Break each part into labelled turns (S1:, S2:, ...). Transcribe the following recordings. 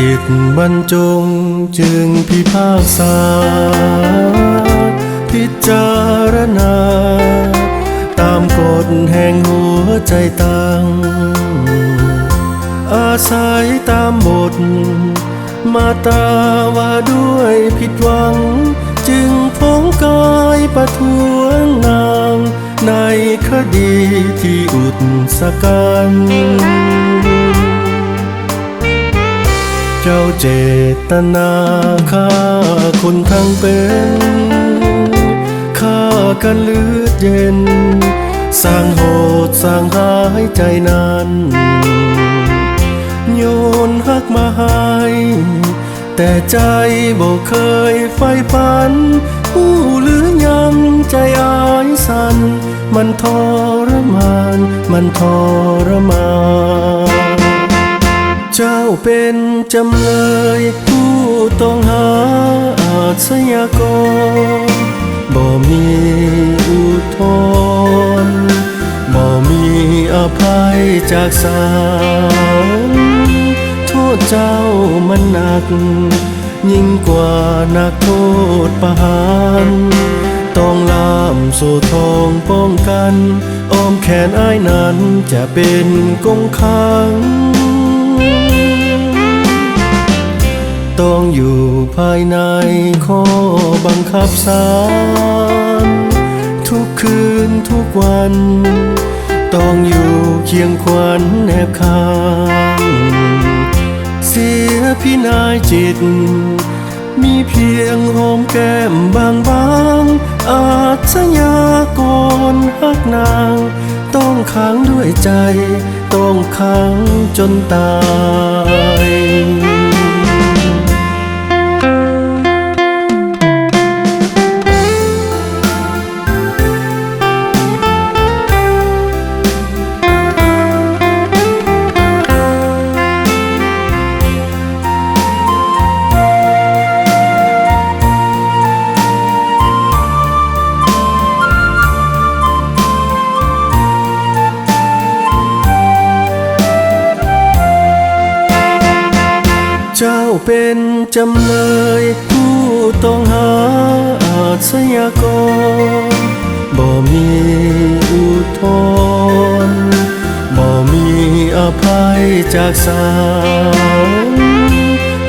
S1: จิตบรรจงจึงพิพากษาพิจารณาตามกฎแห่งหัวใจตั้งอาศัยตามบทมาตราว่าด้วยผิดหวังจึงพ้องกายประท้วงนางในคดีที่อุดสกันเจ้าเจตนาฆ่าคนทั้งเป็นฆ่ากันเลือดเย็นสร้างโหดสร้างหายใจนั้นโยนหักมาให้แต่ใจบ่เคยไฟฝันผู้หรือยังใจอายสั่นมันทรมานมันทรมานเจ้าเป็นจำเลยผู้ต้องหาอาชญากรบ่มีอุทธรณ์บ่มีอภัยจากศาลโทษเจ้ามันหนักยิ่งกว่านักโทษประหารต้องล่ามโซ่ทองป้องกันอ้อมแขนอ้ายนั้นจะเป็นกงขังต้องอยู่ภายในข้อบังคับศาลทุกคืนทุกวันต้องอยู่เคียงขวัญแนบข้างเสียพินัยจิตมีเพียงหอมแก้มบางๆอาชญากรฮักนางต้องขังด้วยใจต้องขังจนตายเจ้าเป็นจำเลยผู้ต้องหาอาชญากรบ่มีอุทธรณ์บ่มีอภัยจากศาล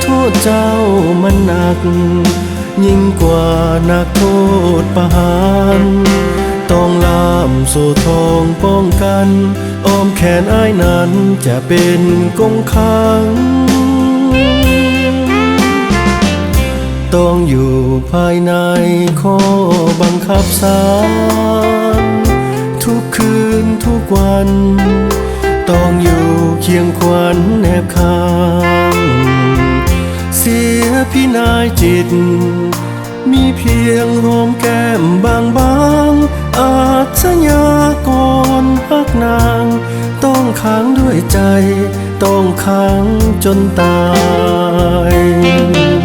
S1: โทษเจ้ามันหนักยิ่งกว่านักโทษประหารต้องล่ามโซ่ทองป้องกันอ้อมแขนอ้ายนั้นจะเป็นกงขังต้องอยู่ภายในข้อบังคับศาลทุกคืนทุกวันต้องอยู่เคียงขวัญแนบข้างเสียพินัยจิตมีเพียงหอมแก้มบางๆอาชญากรฮักนางต้องขังด้วยใจต้องขังจนตาย